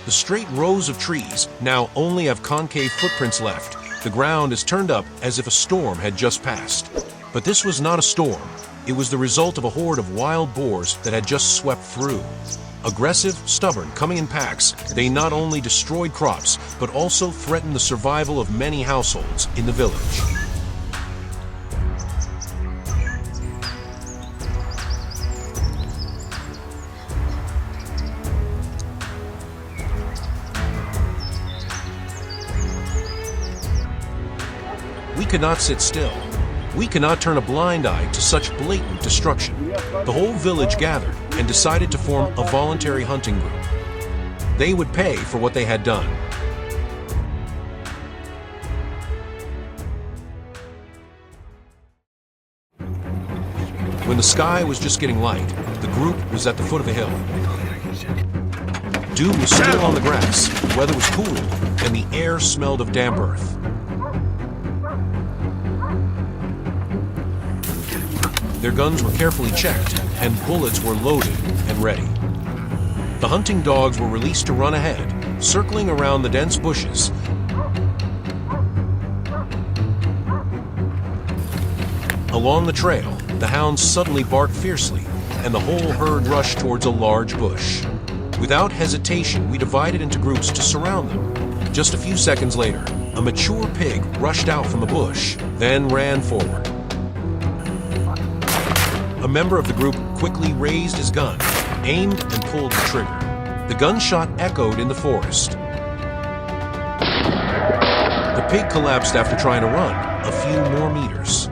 The straight rows of trees now only have concave footprints left. The ground is turned up as if a storm had just passed. But this was not a storm. It was the result of a horde of wild boars that had just swept through. Aggressive, stubborn, coming in packs, they not only destroyed crops, but also threatened the survival of many households in the village. We could not sit still. We cannot turn a blind eye to such blatant destruction. The whole village gathered and decided to form a voluntary hunting group. They would pay for what they had done. When the sky was just getting light, the group was at the foot of a hill. Dew was still on the grass, the weather was cool, and the air smelled of damp earth. Their guns were carefully checked, and bullets were loaded and ready. The hunting dogs were released to run ahead, circling around the dense bushes. Along the trail, the hounds suddenly barked fiercely, and the whole herd rushed towards a large bush. Without hesitation, we divided into groups to surround them. Just a few seconds later, a mature pig rushed out from the bush, then ran forward. A member of the group quickly raised his gun, aimed, and pulled the trigger. The gunshot echoed in the forest. The pig collapsed after trying to run a few more meters.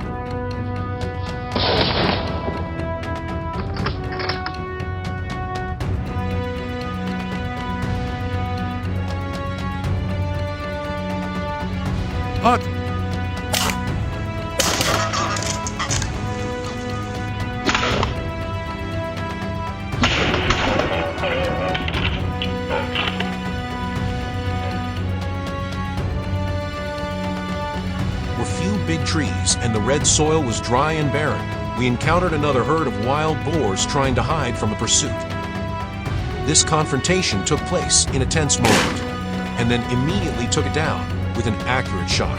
Huck! Big trees, and the red soil was dry and barren. We encountered another herd of wild boars trying to hide from a pursuit. This confrontation took place in a tense moment, and then immediately took it down with an accurate shot.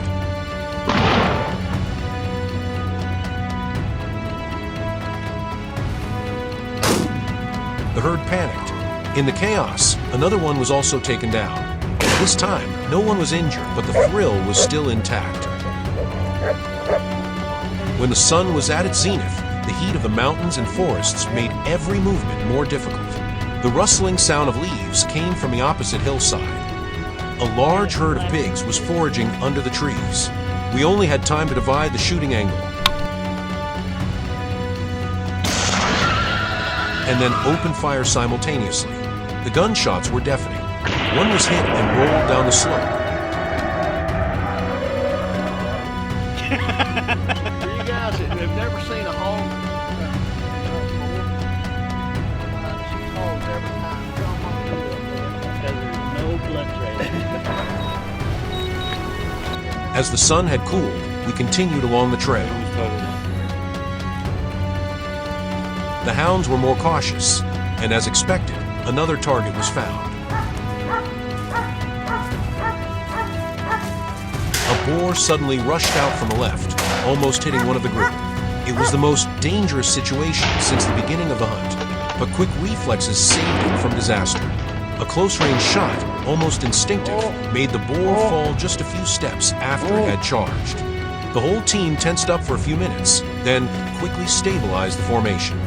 The herd panicked. In the chaos, another one was also taken down. This time, no one was injured, but the thrill was still intact. When the sun was at its zenith, the heat of the mountains and forests made every movement more difficult. The rustling sound of leaves came from the opposite hillside. A large herd of pigs was foraging under the trees. We only had time to divide the shooting angle, and then open fire simultaneously. The gunshots were deafening. One was hit and rolled down the slope. You guys that have never seen a hog she calls every time come on through it because there's no blood trail. As the sun had cooled, we continued along the trail. The hounds were more cautious, and as expected, another target was found. A boar suddenly rushed out from the left, almost hitting one of the group. It was the most dangerous situation since the beginning of the hunt, but quick reflexes saved him from disaster. A close-range shot, almost instinctive, made the boar fall just a few steps after it had charged. The whole team tensed up for a few minutes, then quickly stabilized the formation.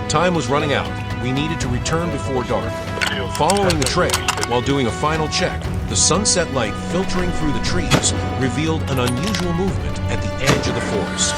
Time was running out. We needed to return before dark. Following the trail, while doing a final check, The sunset light filtering through the trees revealed an unusual movement at the edge of the forest.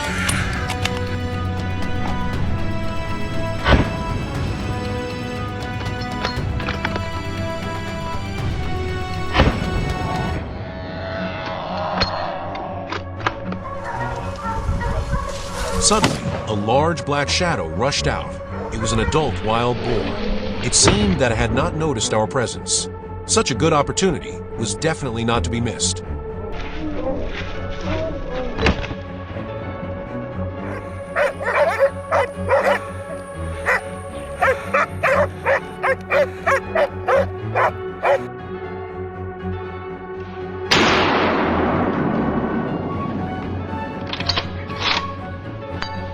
Suddenly, a large black shadow rushed out. It was an adult wild boar. It seemed that it had not noticed our presence. Such a good opportunity was definitely not to be missed.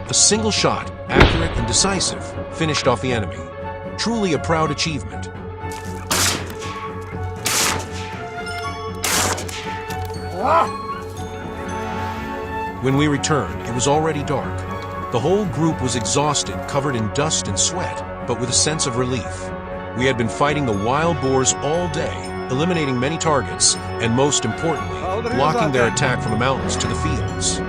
A single shot, accurate and decisive, finished off the enemy. Truly a proud achievement. When we returned, it was already dark. The whole group was exhausted, covered in dust and sweat, but with a sense of relief. We had been fighting the wild boars all day, eliminating many targets, and most importantly, blocking their attack from the mountains to the fields.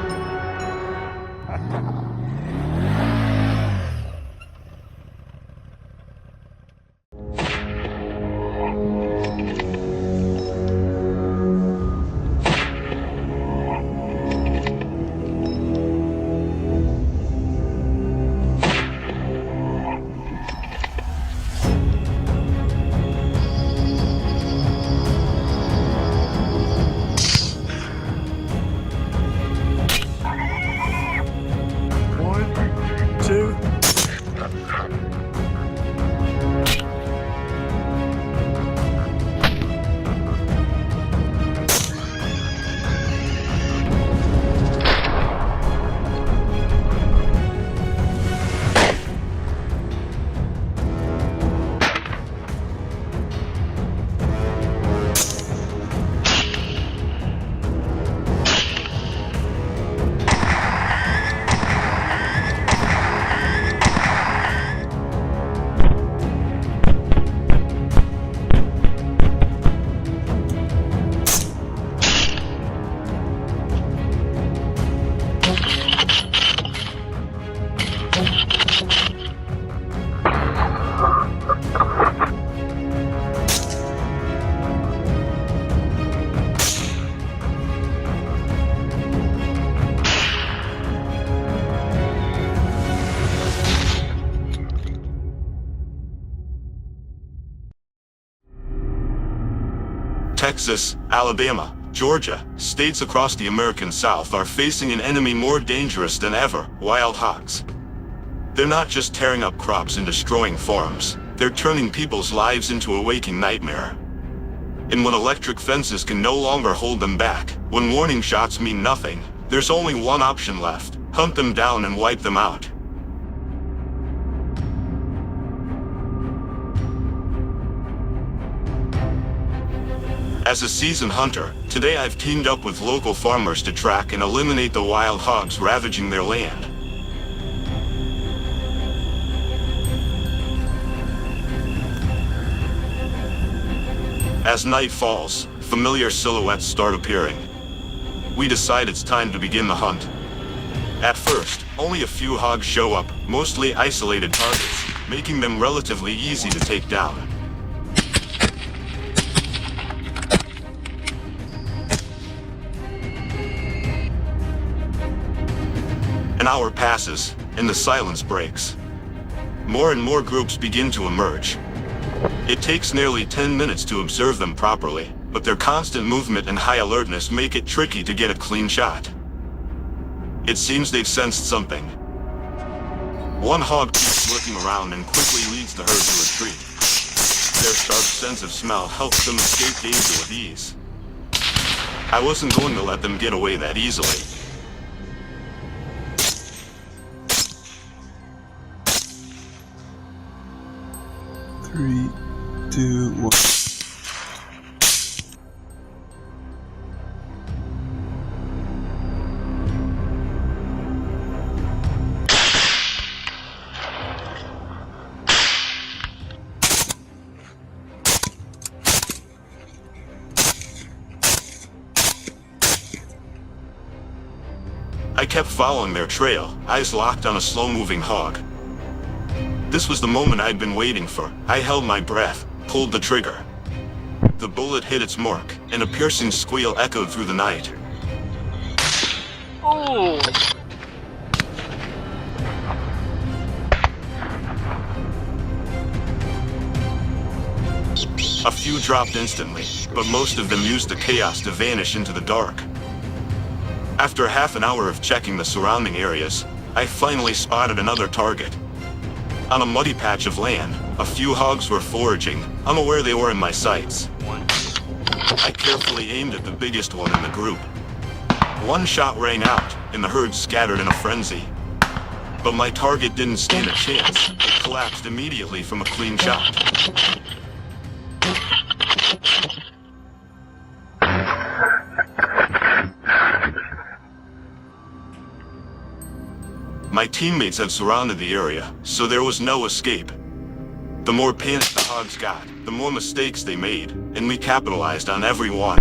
Texas, Alabama, Georgia, states across the American South are facing an enemy more dangerous than ever, wild hogs. They're not just tearing up crops and destroying farms, they're turning people's lives into a waking nightmare. And when electric fences can no longer hold them back, when warning shots mean nothing, there's only one option left: hunt them down and wipe them out. As a seasoned hunter, today I've teamed up with local farmers to track and eliminate the wild hogs ravaging their land. As night falls, familiar silhouettes start appearing. We decide it's time to begin the hunt. At first, only a few hogs show up, mostly isolated targets, making them relatively easy to take down. An hour passes, and the silence breaks. More and more groups begin to emerge. It takes nearly 10 minutes to observe them properly, but their constant movement and high alertness make it tricky to get a clean shot. It seems they've sensed something. One hog keeps looking around and quickly leads the herd to retreat. Their sharp sense of smell helps them escape danger with ease. I wasn't going to let them get away that easily. 3, 2, 1. kept following their trail, eyes locked on a slow-moving hog. This was the moment I'd been waiting for. I held my breath, pulled the trigger. The bullet hit its mark, and a piercing squeal echoed through the night. Oh! A few dropped instantly, but most of them used the chaos to vanish into the dark. After half an hour of checking the surrounding areas, I finally spotted another target. On a muddy patch of land, a few hogs were foraging, unaware they were in my sights. I carefully aimed at the biggest one in the group. One shot rang out, and the herd scattered in a frenzy. But my target didn't stand a chance. It collapsed immediately from a clean shot. My teammates had surrounded the area, so there was no escape. The more panicked the hogs got, the more mistakes they made, and we capitalized on every one.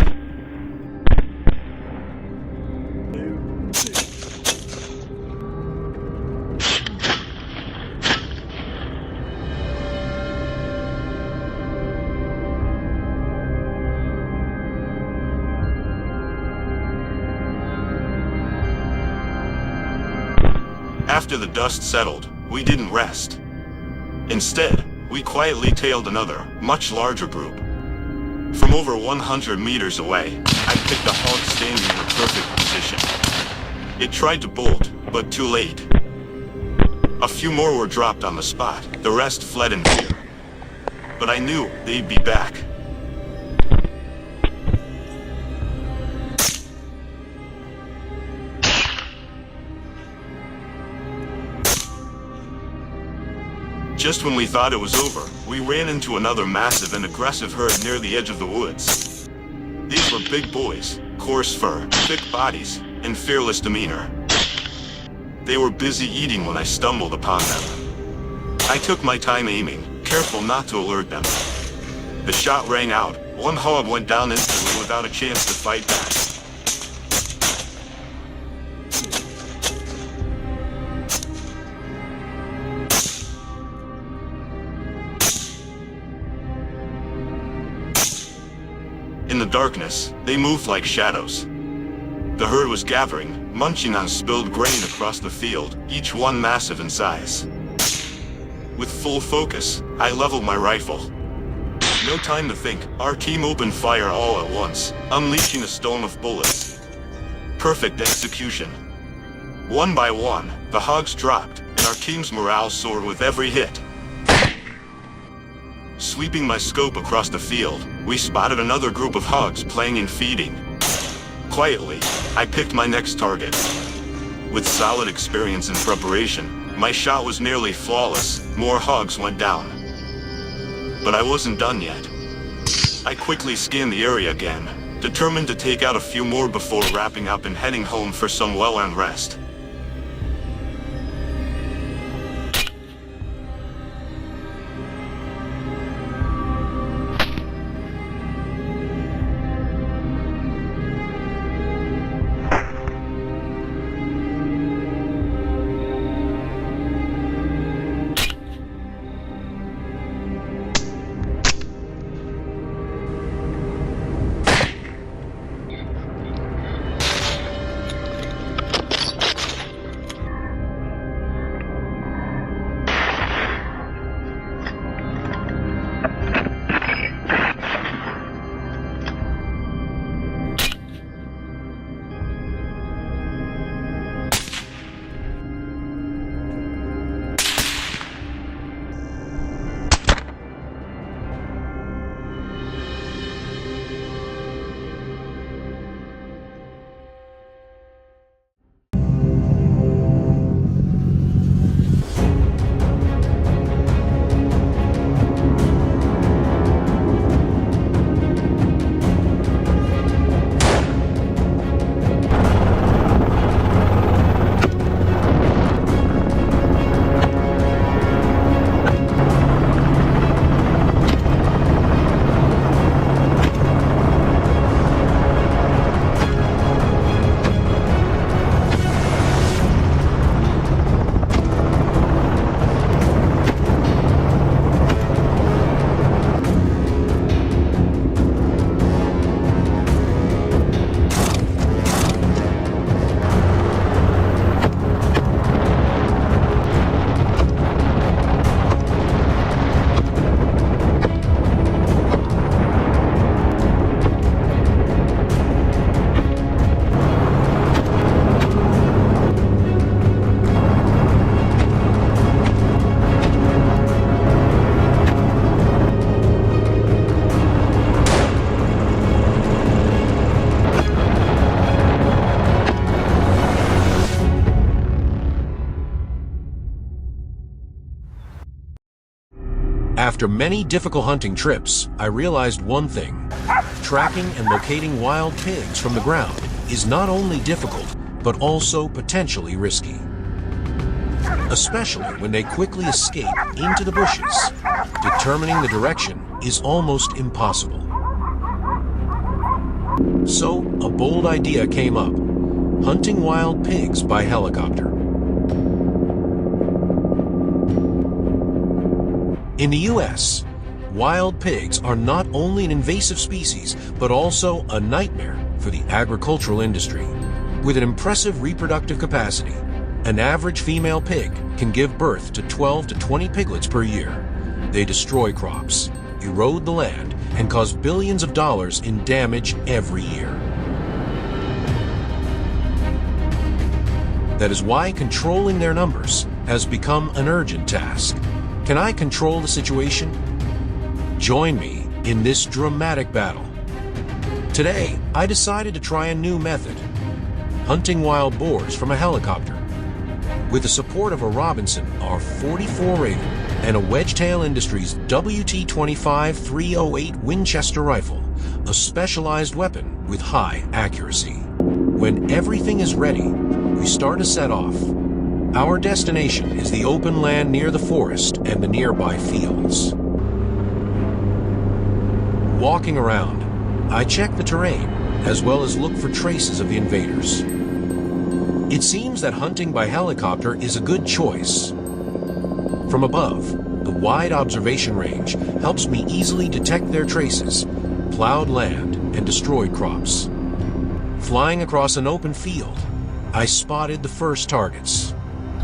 After the dust settled, we didn't rest. Instead, we quietly tailed another, much larger group. From over 100 meters away, I picked a hog standing in a perfect position. It tried to bolt, but too late. A few more were dropped on the spot, the rest fled in fear. But I knew they'd be back. Just when we thought it was over, we ran into another massive and aggressive herd near the edge of the woods. These were big boys, coarse fur, thick bodies, and fearless demeanor. They were busy eating when I stumbled upon them. I took my time aiming, careful not to alert them. The shot rang out. One hog went down instantly without a chance to fight back. In the darkness, they moved like shadows. The herd was gathering, munching on spilled grain across the field, each one massive in size. With full focus, I leveled my rifle. No time to think, our team opened fire all at once, unleashing a storm of bullets. Perfect execution. One by one, the hogs dropped, and our team's morale soared with every hit. Sweeping my scope across the field, we spotted another group of hogs playing and feeding. Quietly, I picked my next target. With solid experience and preparation, my shot was nearly flawless. More hogs went down. But I wasn't done yet. I quickly scanned the area again, determined to take out a few more before wrapping up and heading home for some well-earned rest. After many difficult hunting trips, I realized one thing. Tracking and locating wild pigs from the ground is not only difficult, but also potentially risky. Especially when they quickly escape into the bushes. Determining the direction is almost impossible. So, a bold idea came up: hunting wild pigs by helicopter. In the US, wild pigs are not only an invasive species, but also a nightmare for the agricultural industry. With an impressive reproductive capacity, an average female pig can give birth to 12 to 20 piglets per year. They destroy crops, erode the land, and cause billions of dollars in damage every year. That is why controlling their numbers has become an urgent task. Can I control the situation? Join me in this dramatic battle. Today, I decided to try a new method: hunting wild boars from a helicopter. With the support of a Robinson R44 Raven and a Wedgetail Industries WT-25-308 Winchester rifle, a specialized weapon with high accuracy. When everything is ready, we start to set off. Our destination is the open land near the forest and the nearby fields. Walking around, I check the terrain as well as look for traces of the invaders. It seems that hunting by helicopter is a good choice. From above, the wide observation range helps me easily detect their traces, plowed land, and destroyed crops. Flying across an open field, I spotted the first targets.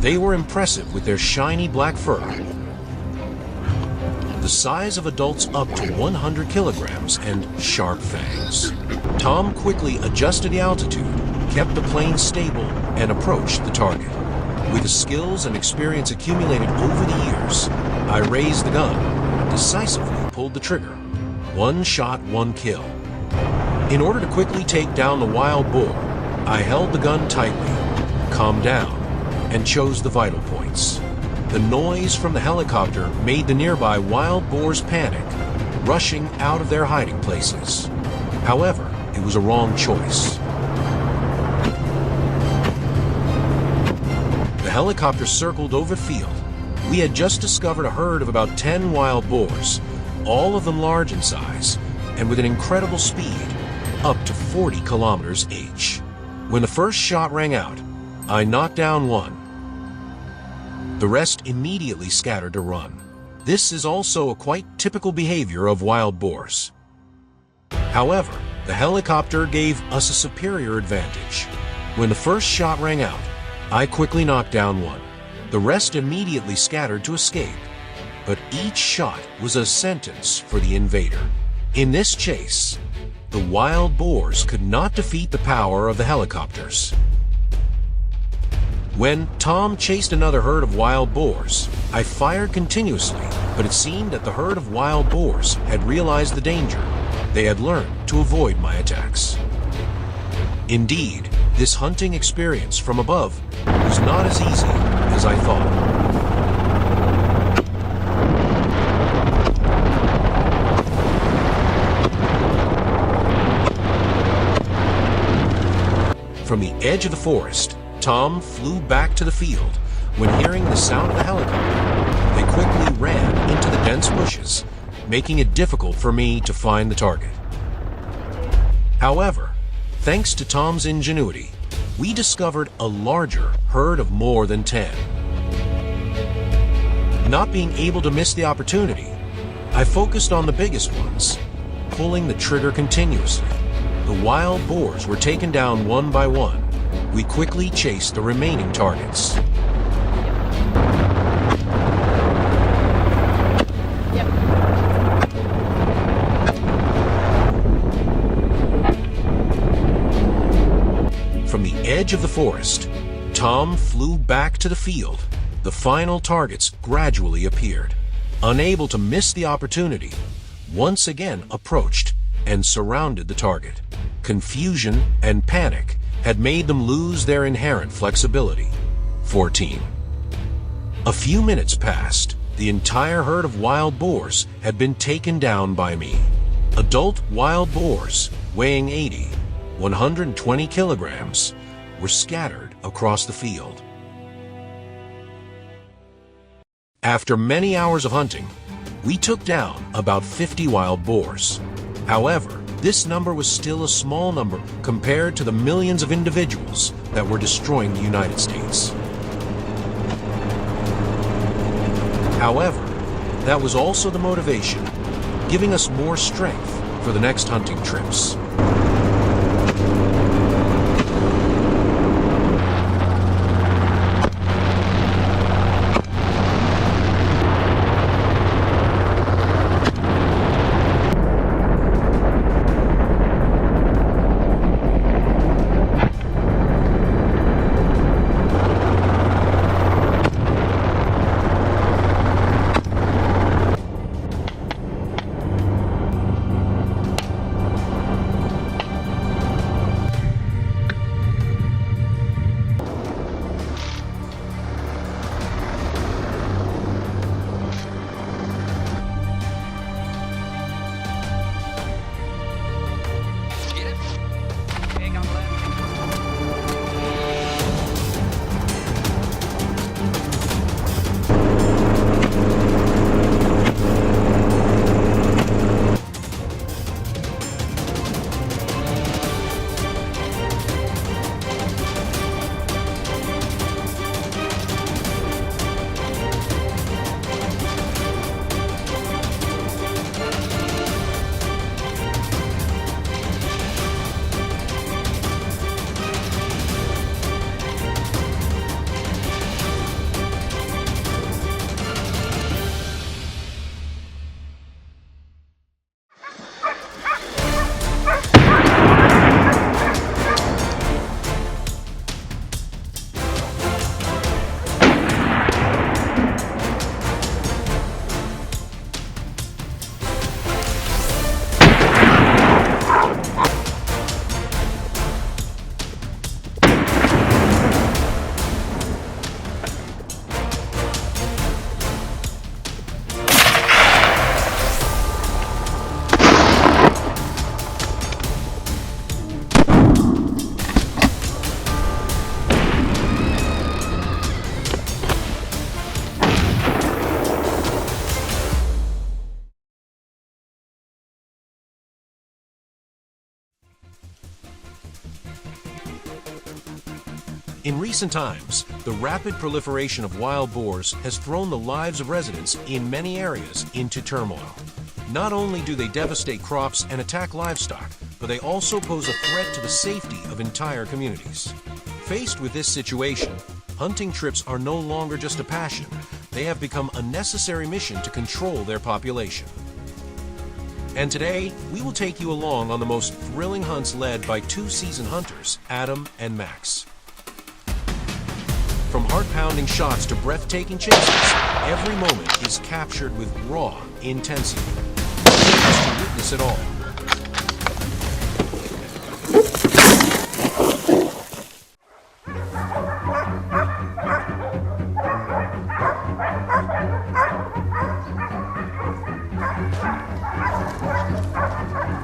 They were impressive with their shiny black fur, the size of adults up to 100 kilograms, and sharp fangs. Tom quickly adjusted the altitude, kept the plane stable, and approached the target. With the skills and experience accumulated over the years, I raised the gun, decisively pulled the trigger. One shot, one kill. In order to quickly take down the wild boar, I held the gun tightly, calmed down, and chose the vital points. The noise from the helicopter made the nearby wild boars panic, rushing out of their hiding places. However, it was a wrong choice. The helicopter circled over the field. We had just discovered a herd of about 10 wild boars, all of them large in size, and with an incredible speed, up to 40 kilometers each. When the first shot rang out, I knocked down one. The rest immediately scattered to run. This is also a quite typical behavior of wild boars. However, the helicopter gave us a superior advantage. When the first shot rang out, I quickly knocked down one. The rest immediately scattered to escape. But each shot was a sentence for the invader. In this chase, the wild boars could not defeat the power of the helicopters. When Tom chased another herd of wild boars, I fired continuously, but it seemed that the herd of wild boars had realized the danger. They had learned to avoid my attacks. Indeed, this hunting experience from above was not as easy as I thought. From the edge of the forest, Tom flew back to the field. When hearing the sound of the helicopter, they quickly ran into the dense bushes, making it difficult for me to find the target. However, thanks to Tom's ingenuity, we discovered a larger herd of more than 10. Not being able to miss the opportunity, I focused on the biggest ones, pulling the trigger continuously. The wild boars were taken down one by one. We quickly chased the remaining targets. From the edge of the forest, Tom flew back to the field. The final targets gradually appeared. Unable to miss the opportunity, once again approached and surrounded the target. Confusion and panic had made them lose their inherent flexibility. 14. A few minutes passed, The entire herd of wild boars had been taken down by me. Adult wild boars, weighing 80, 120 kilograms, were scattered across the field. After many hours of hunting, we took down about 50 wild boars. However, this number was still a small number compared to the millions of individuals that were destroying the United States. However, that was also the motivation, giving us more strength for the next hunting trips. In recent times, the rapid proliferation of wild boars has thrown the lives of residents in many areas into turmoil. Not only do they devastate crops and attack livestock, but they also pose a threat to the safety of entire communities. Faced with this situation, hunting trips are no longer just a passion. They have become a necessary mission to control their population. And today, we will take you along on the most thrilling hunts led by two seasoned hunters, Adam and Max. From heart-pounding shots to breathtaking chases, every moment is captured with raw intensity. To witness it all.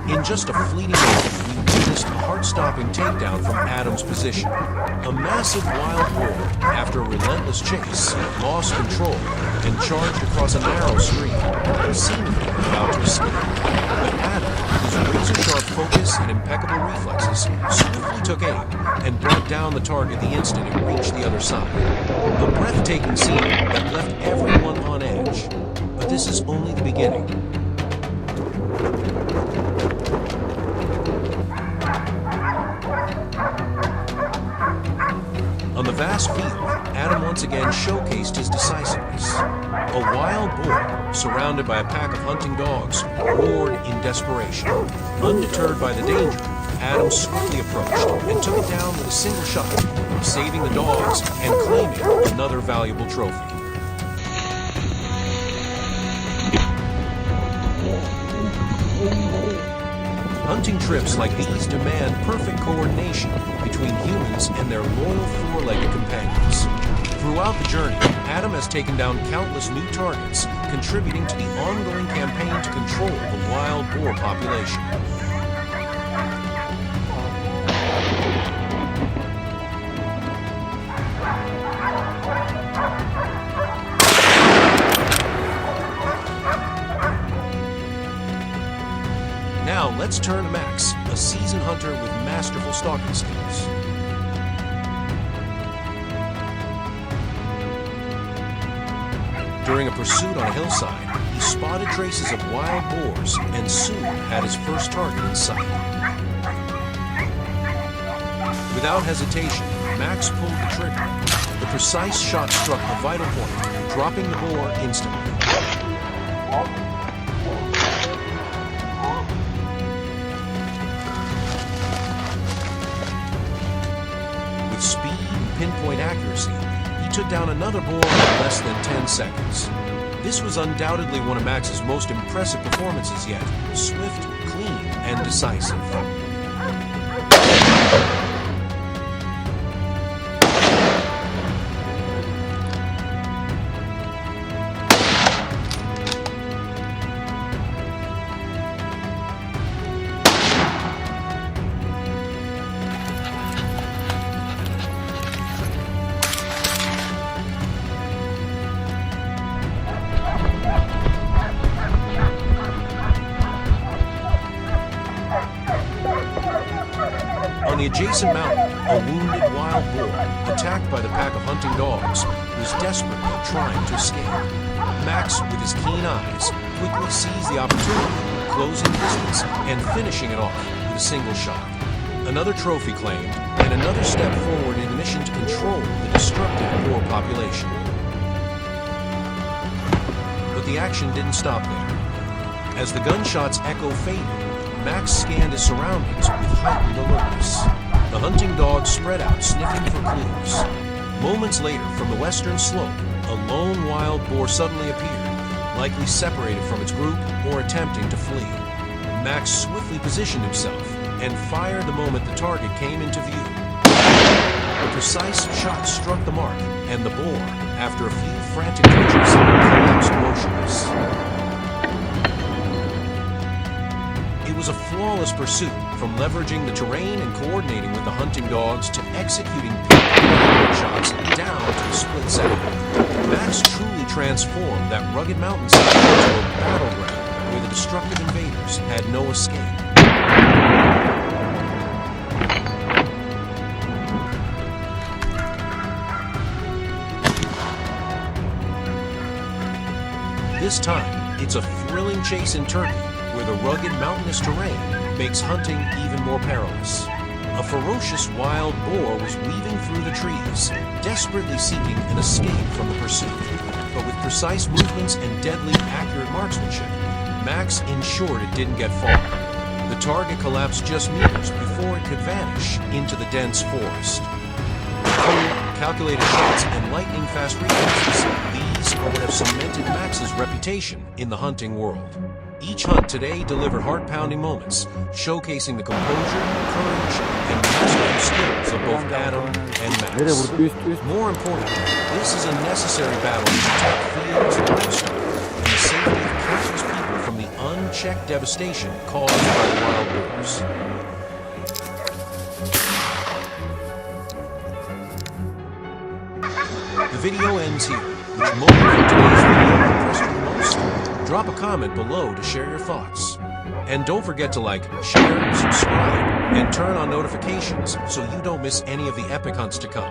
In just a fleeting moment, we witnessed a heart-stopping takedown from Adam's position. A massive wild boar, after a relentless chase, lost control and charged across a narrow stream, seemingly about to escape. But Adam, whose razor-sharp focus and impeccable reflexes, swiftly took aim and brought down the target the instant it reached the other side. A breathtaking scene that left everyone on edge. But this is only the beginning. On the vast field, Adam once again showcased his decisiveness. A wild boar, surrounded by a pack of hunting dogs, roared in desperation. Undeterred by the danger, Adam swiftly approached and took it down with a single shot, saving the dogs and claiming another valuable trophy. Hunting trips like these demand perfect coordination between humans and their loyal four-legged companions. Throughout the journey, Adam has taken down countless new targets, contributing to the ongoing campaign to control the wild boar population. Now let's turn to Max, a seasoned hunter with masterful stalking skills. During a pursuit on a hillside, he spotted traces of wild boars and soon had his first target in sight. Without hesitation, Max pulled the trigger. The precise shot struck a vital point, dropping the boar instantly. With speed and pinpoint accuracy, he took down another boar in less than 10 seconds. This was undoubtedly one of Max's most impressive performances yet. Swift, clean, and decisive. On the adjacent mountain, a wounded wild boar, attacked by the pack of hunting dogs, was desperately trying to escape. Max, with his keen eyes, quickly seized the opportunity, closing distance and finishing it off with a single shot. Another trophy claimed, and another step forward in the mission to control the destructive boar population. But the action didn't stop there. As the gunshots echo faded, Max scanned his surroundings with heightened alertness. The hunting dogs spread out, sniffing for clues. Moments later, from the western slope, a lone wild boar suddenly appeared, likely separated from its group or attempting to flee. Max swiftly positioned himself and fired the moment the target came into view. A precise shot struck the mark, and the boar, after a few frantic twitches, collapsed motionless. It was a flawless pursuit, from leveraging the terrain and coordinating with the hunting dogs to executing pinpoint shots down to a split second. Max truly transformed that rugged mountainside into a battleground where the destructive invaders had no escape. This time, it's a thrilling chase in Turkey, where the rugged mountainous terrain makes hunting even more perilous. A ferocious wild boar was weaving through the trees, desperately seeking an escape from the pursuit. But with precise movements and deadly accurate marksmanship, Max ensured it didn't get far. The target collapsed just meters before it could vanish into the dense forest. Cold, calculated shots and lightning-fast reflexes, these are what have cemented Max's reputation in the hunting world. Each hunt today delivered heart-pounding moments, showcasing the composure, courage, and masterful skills of both Adam and Max. More importantly, this is a necessary battle to protect fields and livestock, and the safety of countless people from the unchecked devastation caused by the wild boars. The video ends here. Which moment from today's video impressed you the most? Drop a comment below to share your thoughts. And don't forget to like, share, subscribe, and turn on notifications so you don't miss any of the epic hunts to come.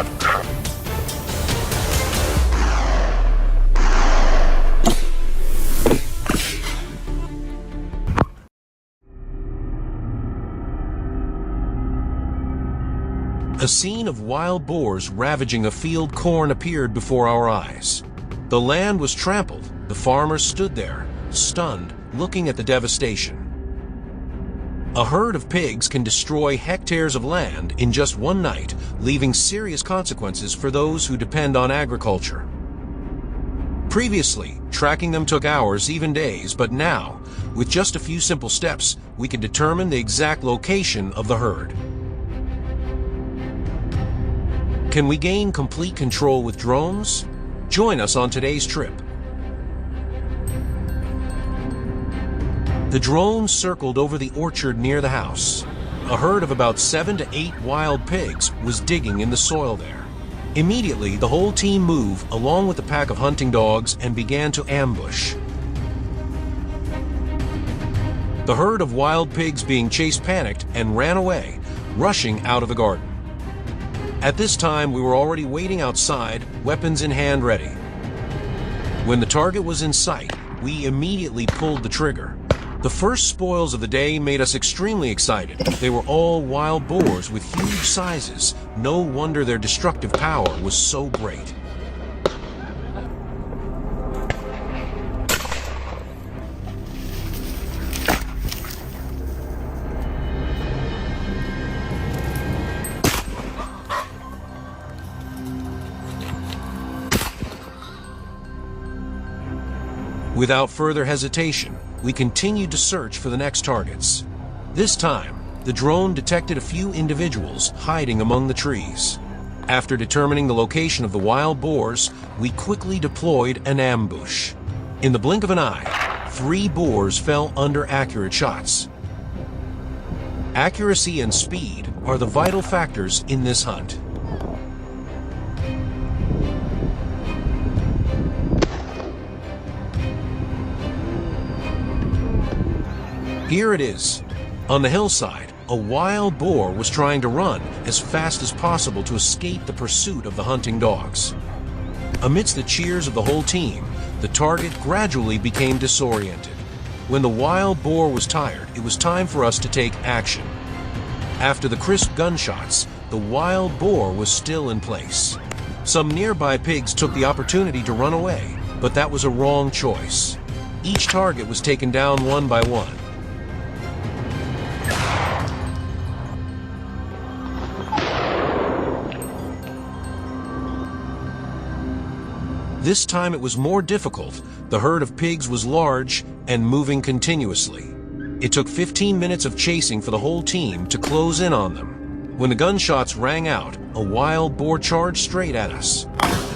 A scene of wild boars ravaging a field corn appeared before our eyes. The land was trampled. The farmers stood there, stunned, looking at the devastation. A herd of pigs can destroy hectares of land in just one night, leaving serious consequences for those who depend on agriculture. Previously, tracking them took hours, even days, but now, with just a few simple steps, we can determine the exact location of the herd. Can we gain complete control with drones? Join us on today's trip. The drone circled over the orchard near the house. A herd of about 7 to 8 wild pigs was digging in the soil there. Immediately, the whole team moved along with a pack of hunting dogs and began to ambush. The herd of wild pigs being chased panicked and ran away, rushing out of the garden. At this time, we were already waiting outside, weapons in hand ready. When the target was in sight, we immediately pulled the trigger. The first spoils of the day made us extremely excited. They were all wild boars with huge sizes. No wonder their destructive power was so great. Without further hesitation, we continued to search for the next targets. This time, the drone detected a few individuals hiding among the trees. After determining the location of the wild boars, we quickly deployed an ambush. In the blink of an eye, 3 boars fell under accurate shots. Accuracy and speed are the vital factors in this hunt. Here it is. On the hillside, a wild boar was trying to run as fast as possible to escape the pursuit of the hunting dogs. Amidst the cheers of the whole team, the target gradually became disoriented. When the wild boar was tired, it was time for us to take action. After the crisp gunshots, the wild boar was still in place. Some nearby pigs took the opportunity to run away, but that was a wrong choice. Each target was taken down one by one. This time it was more difficult. The herd of pigs was large and moving continuously. It took 15 minutes of chasing for the whole team to close in on them. When the gunshots rang out, a wild boar charged straight at us.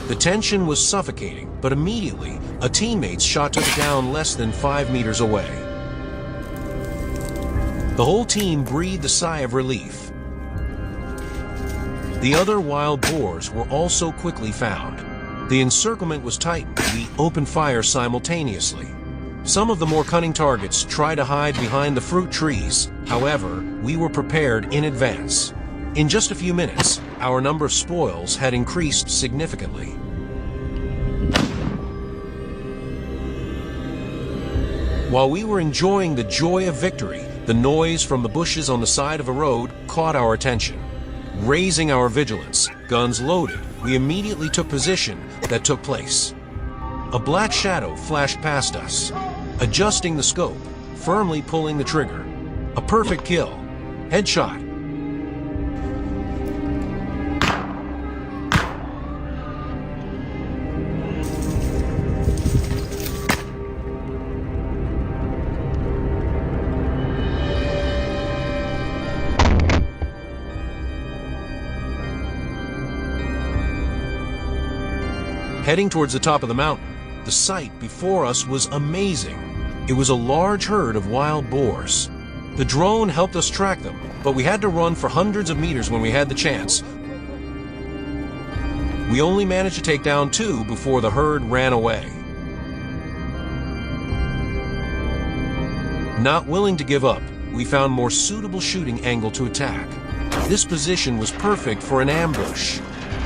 The tension was suffocating, but immediately, a teammate's shot took it down less than 5 meters away. The whole team breathed a sigh of relief. The other wild boars were also quickly found. The encirclement was tightened. We opened fire simultaneously. Some of the more cunning targets tried to hide behind the fruit trees. However, we were prepared in advance. In just a few minutes, our number of spoils had increased significantly. While we were enjoying the joy of victory, the noise from the bushes on the side of a road caught our attention. Raising our vigilance, guns loaded, we immediately took position that took place. A black shadow flashed past us. Adjusting the scope, firmly pulling the trigger. A perfect kill. Headshot. Heading towards the top of the mountain, the sight before us was amazing. It was a large herd of wild boars. The drone helped us track them, but we had to run for hundreds of meters when we had the chance. We only managed to take down 2 before the herd ran away. Not willing to give up, we found more suitable shooting angle to attack. This position was perfect for an ambush.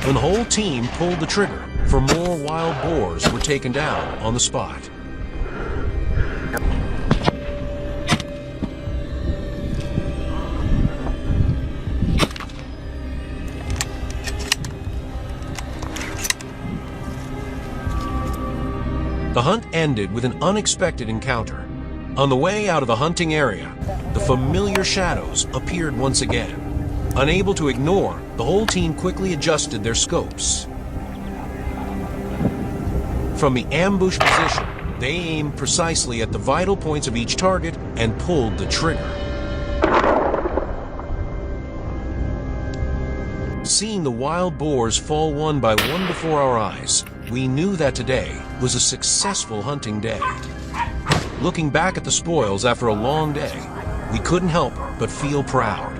and the whole team pulled the trigger, for more wild boars were taken down on the spot. The hunt ended with an unexpected encounter. On the way out of the hunting area, the familiar shadows appeared once again. Unable to ignore, the whole team quickly adjusted their scopes. From the ambush position, they aimed precisely at the vital points of each target and pulled the trigger. Seeing the wild boars fall one by one before our eyes, we knew that today was a successful hunting day. Looking back at the spoils after a long day, we couldn't help but feel proud.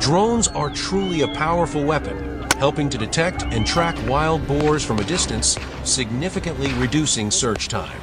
Drones are truly a powerful weapon, helping to detect and track wild boars from a distance, significantly reducing search time.